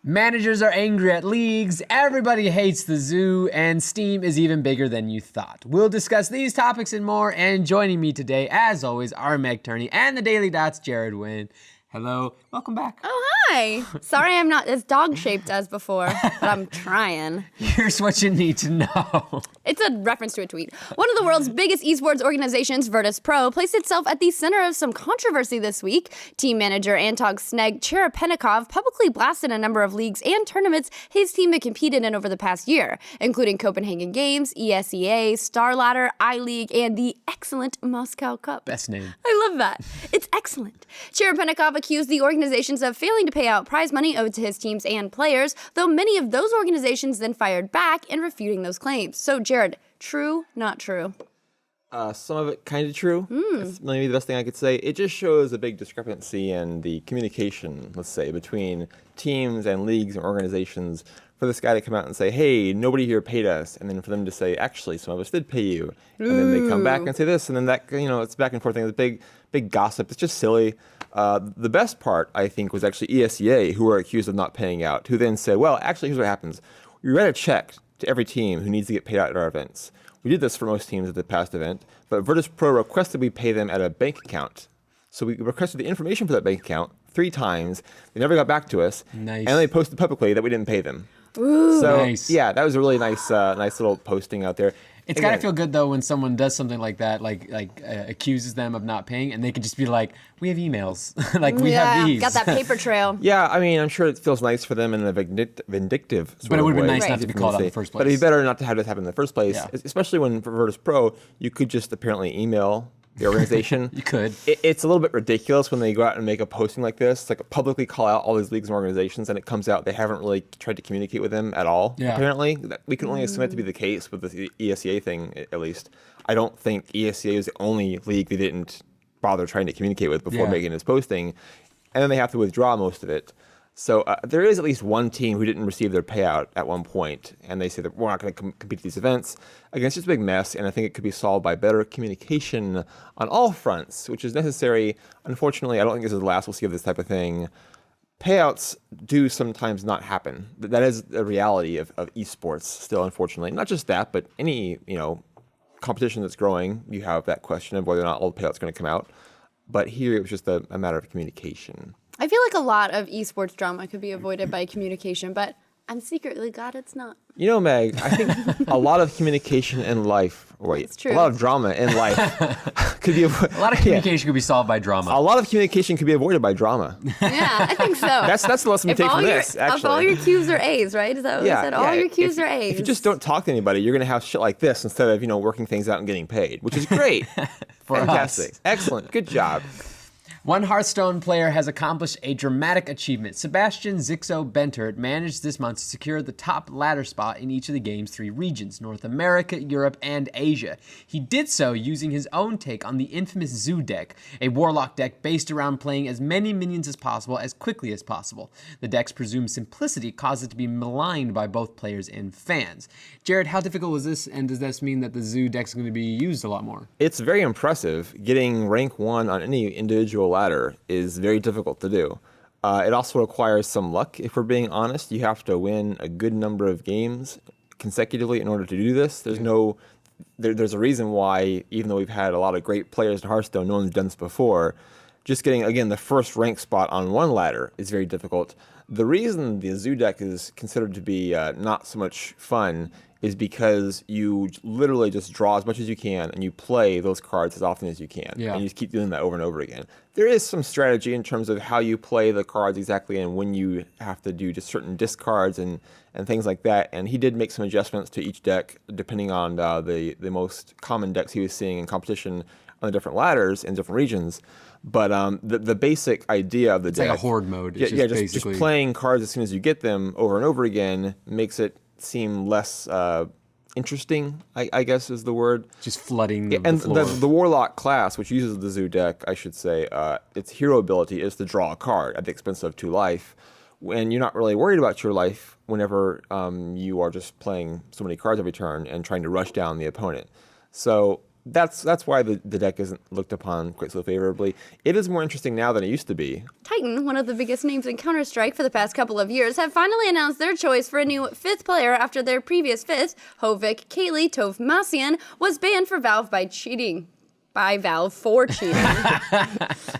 Managers are angry at leagues, everybody hates the zoo, and Steam is even bigger than you thought. We'll discuss these topics and more, and joining me today, as always, are Meg Turney and the Daily Dot's Jared Wynne. Hello, welcome back. Oh, hi. Sorry I'm not as dog-shaped as before, but I'm trying. Here's what you need to know. It's a reference to a tweet. One of the world's biggest esports organizations, Virtus Pro, placed itself at the center of some controversy this week. Team manager Antog Sneg Cherepennikov publicly blasted a number of leagues and tournaments his team had competed in over the past year, including Copenhagen Games, ESEA, Star Ladder, I-League, and the excellent Moscow Cup. Best name. I love that. It's excellent. Cherepennikov accused the organizations of failing to pay out prize money owed to his teams and players, though many of those organizations then fired back in refuting those claims. So, Jared, true, not true? Some of it kind of true. That's maybe the best thing I could say. It just shows a big discrepancy in the communication, let's say, between teams and leagues and organizations. For this guy to come out and say, hey, nobody here paid us, and then for them to say, actually, some of us did pay you. And then they come back and say this, and then that, it's back and forth thing. It's big gossip. It's just silly. The best part, I think, was actually ESEA, who were accused of not paying out, who then said, well, actually, here's what happens. We write a check to every team who needs to get paid out at our events. We did this for most teams at the past event, but Virtus Pro requested we pay them at a bank account. So we requested the information for that bank account 3 times. They never got back to us. Nice. And they posted publicly that we didn't pay them. Ooh. So, Nice. yeah, that was a really nice little posting out there. It's gotta feel good though when someone does something like that, accuses them of not paying, and they can just be like, "We have emails, we have these." Got that paper trail. Yeah, I mean, I'm sure it feels nice for them in a vindictive sort But it of would have been way. nice not to be called out in the first place. But it'd be better not to have this happen in the first place, Yeah. especially when for Virtus Pro, you could just apparently email the organization. You could. It's a little bit ridiculous when they go out and make a posting like this, like publicly call out all these leagues and organizations, and it comes out they haven't really tried to communicate with them at all. Yeah. Apparently, we can only assume that to be the case with the ESEA thing, at least. I don't think ESEA is the only league they didn't bother trying to communicate with before making this posting, and then they have to withdraw most of it. So there is at least one team who didn't receive their payout at one point, and they say that we're not going to compete at these events. Again, it's just a big mess, and I think it could be solved by better communication on all fronts, which is necessary. Unfortunately, I don't think this is the last we'll see of this type of thing. Payouts do sometimes not happen. That is the reality of esports still, unfortunately. Not just that, but any competition that's growing, you have that question of whether or not all the payouts are going to come out. But here it was just a matter of communication. I feel like a lot of esports drama could be avoided by communication, but I'm secretly glad it's not. Meg, I think a lot of communication in life, It's true. a lot of drama in life could be avoided. A lot of communication could be solved by drama. A lot of communication could be avoided by drama. Yeah, I think so. That's the lesson we take from this, actually. If all your Qs are A's, right? Is that what you said? All your Qs are A's. If you just don't talk to anybody, you're going to have shit like this instead of, working things out and getting paid, which is great. Fantastic. us. Excellent. Good job. One Hearthstone player has accomplished a dramatic achievement. Sebastian Xixo Bentert managed this month to secure the top ladder spot in each of the game's 3 regions, North America, Europe, and Asia. He did so using his own take on the infamous Zoo deck, a warlock deck based around playing as many minions as possible as quickly as possible. The deck's presumed simplicity caused it to be maligned by both players and fans. Jared, how difficult was this, and does this mean that the Zoo deck's going to be used a lot more? It's very impressive. Getting rank 1 on any individual ladder is very difficult to do. It also requires some luck, if we're being honest. You have to win a good number of games consecutively in order to do this. There's a reason why, even though we've had a lot of great players in Hearthstone, no one's done this before. Just getting, again, the first rank spot on one ladder is very difficult. The reason the Zoo deck is considered to be not so much fun is because you literally just draw as much as you can and you play those cards as often as you can. Yeah. And you just keep doing that over and over again. There is some strategy in terms of how you play the cards exactly and when you have to do just certain discards and things like that. And he did make some adjustments to each deck depending on the most common decks he was seeing in competition on the different ladders in different regions. But the basic idea of the deck... It's like a horde mode. It's just playing cards as soon as you get them over and over again makes it seem less interesting, I guess is the word. Just flooding the and floor. the Warlock class, which uses the Zoo deck, I should say, its hero ability is to draw a card at the expense of 2 life. When you're not really worried about your life whenever you are just playing so many cards every turn and trying to rush down the opponent. So that's why the deck isn't looked upon quite so favorably. It is more interesting now than it used to be. Titan, one of the biggest names in Counter-Strike for the past couple of years, have finally announced their choice for a new 5th player after their previous 5th, Hovik Kaylee Tovmasian, was banned for Valve by cheating. By Valve for cheating.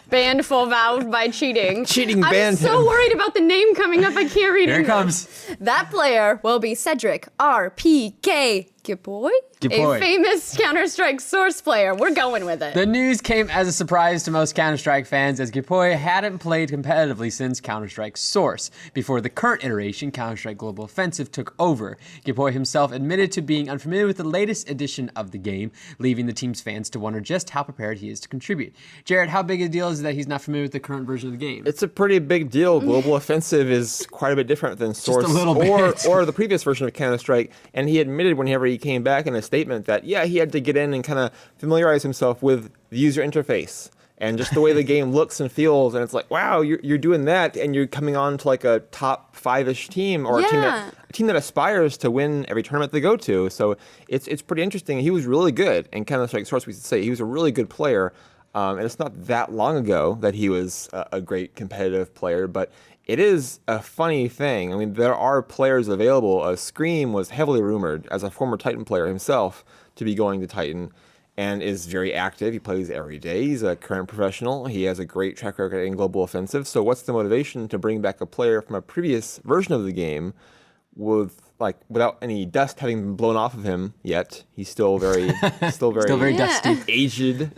Banned for Valve by cheating. Cheating banned I'm so him. worried about the name coming up. I can't read it. Here it comes. That player will be Cedric RPK Giboy, Giboy. a famous Counter-Strike Source player. We're going with it. The news came as a surprise to most Counter-Strike fans, as Gipoy hadn't played competitively since Counter-Strike Source. Before the current iteration, Counter-Strike Global Offensive took over. Gipoy himself admitted to being unfamiliar with the latest edition of the game, leaving the team's fans to wonder just how prepared he is to contribute. Jared, how big a deal is it that he's not familiar with the current version of the game? It's a pretty big deal. Global Offensive is quite a bit different than Source little bit. or the previous version of Counter-Strike. And he admitted whenever he came back in a statement that, yeah, he had to get in and kind of familiarize himself with the user interface and just the way the game looks and feels. And it's like, wow, you're doing that, and you're coming on to like a top 5-ish team, or a team that aspires to win every tournament they go to. So it's pretty interesting. He was really good. And Counter-Strike Source, we should say, he was a really good player. And it's not that long ago that he was a great competitive player, but it is a funny thing. I mean, there are players available. Scream was heavily rumored, as a former Titan player himself, to be going to Titan, and is very active. He plays every day. He's a current professional. He has a great track record in Global Offensive. So what's the motivation to bring back a player from a previous version of the game without any dust having been blown off of him yet? He's still very dusty. aged,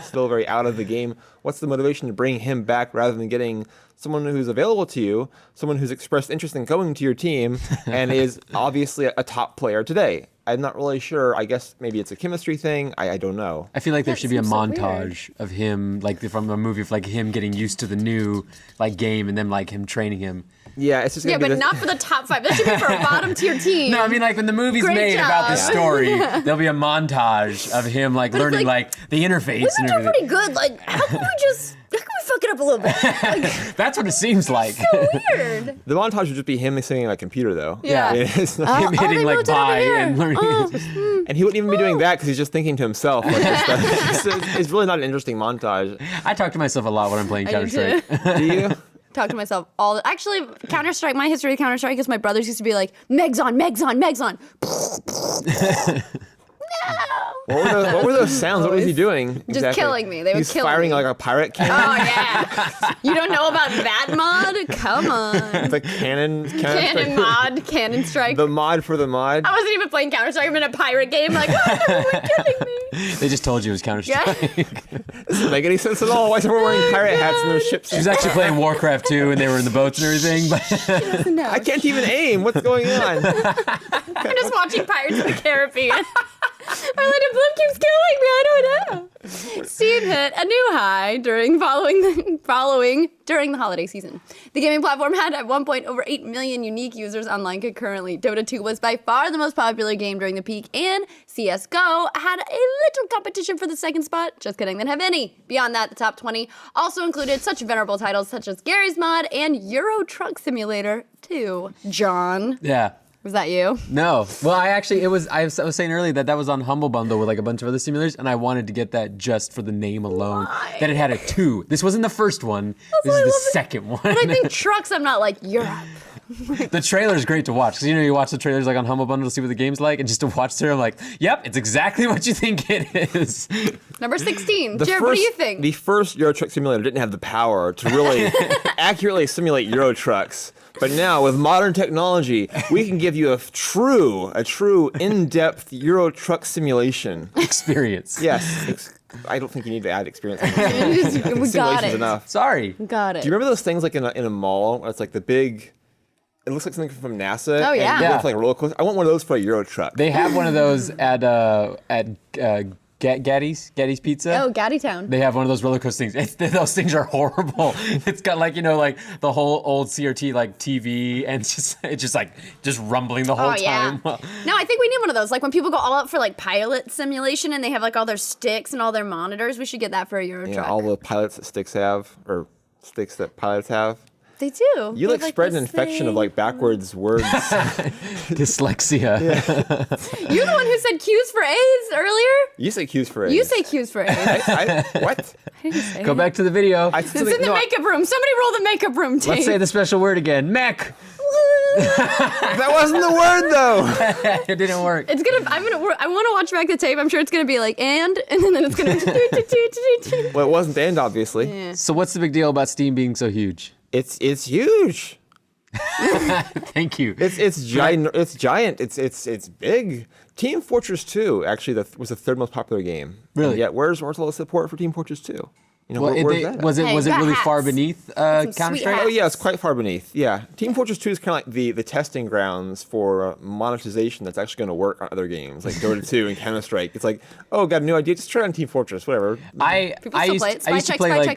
still very out of the game. What's the motivation to bring him back rather than getting someone who's available to you, someone who's expressed interest in going to your team and is obviously a top player today? I'm not really sure. I guess maybe it's a chemistry thing. I don't know. I feel like there That should be a seems so montage of him, like from a movie of like him getting used to the new game, and then like him training him. Yeah, it's just Yeah, gonna be but this- not for the top 5. That should be for a bottom tier team. No, I mean like when the movie's Great made about the job. story, there'll be a montage of him like But it's learning like, the interface We've and been doing everything. pretty good. Like, how can we fuck it up a little bit? Like, That's what it seems like. weird. The montage would just be him singing on a computer, though. Yeah. It's not- Him hitting they like moved it over buy here. and learning. and he wouldn't even be doing that because he's just thinking to himself. Like, it's really not an interesting montage. I talk to myself a lot when I'm playing I do Counter-Strike. Do you? Talk to myself Actually, Counter-Strike, my history with Counter-Strike is my brothers used to be like, Megs on, Megs on, Megs on. No. What were those sounds? What was he doing? Just killing me. They would He's kill firing me. like a pirate cannon. Oh, yeah. You don't know about that mod? Come on. The cannon Cannon mod, Cannon Strike. The mod for the mod. I wasn't even playing Counter-Strike. I'm in a pirate game. Like, what are you kidding me? They just told you it was Counter-Strike. Yeah. Doesn't make any sense at all. Why is everyone wearing pirate hats in their ships? She was actually playing Warcraft 2 and they were in the boats and everything. But No. I can't even aim. What's going on? I'm just watching Pirates of the Caribbean. Orlando Bloom keeps killing me. I don't know. Steam hit a new high during the holiday season. The gaming platform had at one point over 8 million unique users online concurrently. Dota 2 was by far the most popular game during the peak, and CS:GO had a little competition for the second spot. Just kidding, they didn't have any. Beyond that, the top 20 also included such venerable titles such as Gary's Mod and Euro Truck Simulator 2. John, yeah. was that you? No. Well, I was saying earlier that was on Humble Bundle with like a bunch of other simulators, and I wanted to get that just for the name alone. Why? That it had a 2. This wasn't the first one. This why is I the love it. second one. But I think trucks, I'm not like, Europe. The trailer is great to watch because you watch the trailers like on Humble Bundle to see what the game's like, and just to watch the trailer, I'm like, yep, it's exactly what you think it is. Number 16. Jared, what do you think? The first Euro Truck Simulator didn't have the power to really accurately simulate Euro trucks. But now, with modern technology, we can give you a true in-depth Euro Truck simulation. Experience. Yes. I don't think you need to add experience. We got Simulation's it. enough. Sorry. Got it. Do you remember those things like in a mall where it's like the big... It looks like something from NASA. Oh, yeah. And you go Yeah. for like a roller coaster. I want one of those for a Euro Truck. They have one of those at Gaddy's Pizza. Oh, Gaddytown. They have one of those roller coaster things. Those things are horrible. It's got like the whole old CRT like TV, and it's just rumbling the whole Oh, yeah. time. Well, No, I think we need one of those. Like when people go all out for like pilot simulation and they have like all their sticks and all their monitors, we should get that for a Euro Yeah, truck. all the pilots that sticks have, or sticks that pilots have. They do. You like spread an infection of like backwards words. Dyslexia. You're the one who said Q's for A's earlier. You say Q's for A's. You say Q's for A's. What? I didn't say Go it. back to the video. It's in the makeup room. Somebody roll the makeup room tape. Let's say the special word again. Mech. That wasn't the word though. It didn't work. It's gonna. I want to watch back the tape. I'm sure it's gonna be like and then it's gonna. Well, it wasn't the end, obviously. Yeah. So what's the big deal about Steam being so huge? It's huge. Thank you. It's giant. It's big. Team Fortress 2 actually was the third most popular game. Really? And yet where's all the support for Team Fortress 2? You know, Well, where's that? was it Hey, really got far hats. beneath Some Counter sweet Strike? hats. Oh yeah, it's quite far beneath. Yeah, Team Fortress 2 is kind of like the testing grounds for monetization that's actually going to work on other games like Dota 2 and Counter Strike. It's like, oh, got a new idea, just try it on Team Fortress, whatever. People still play it.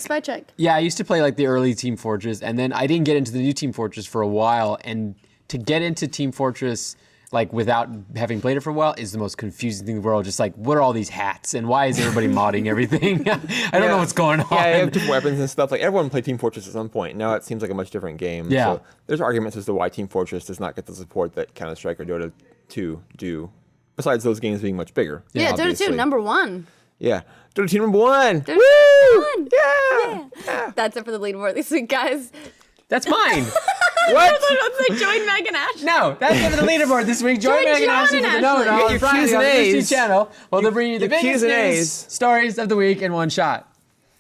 Spy check. Yeah, I used to play like the early Team Fortress, and then I didn't get into the new Team Fortress for a while. And to get into Team Fortress like without having played it for a while is the most confusing thing in the world. Just like, what are all these hats and why is everybody modding everything? I don't know what's going on. Yeah, you have different weapons and stuff. Like everyone played Team Fortress at some point. Now it seems like a much different game. Yeah. So there's arguments as to why Team Fortress does not get the support that Counter Strike or Dota 2 do. Besides those games being much bigger. Yeah, Dota 2 obviously. #1. Yeah, Dota 2 #1. Dota Woo! 2 Yeah. That's it for the leaderboard this week, guys. That's mine. What? Let's say join Meg and Ash. No, that's it for the leaderboard this week. Join Join Meg and John Ashley and for the Ashley. Know-It-All Get on your Friday Q's on and the A's. Disney Channel. Well, they'll bring you the Your Q's biggest and news, A's. stories of the week in one shot.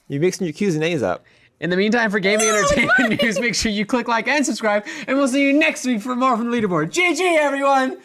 You're mixing your Q's and A's up. In the meantime, for gaming entertainment news, make sure you click like and subscribe, and we'll see you next week for more from the leaderboard. GG, everyone!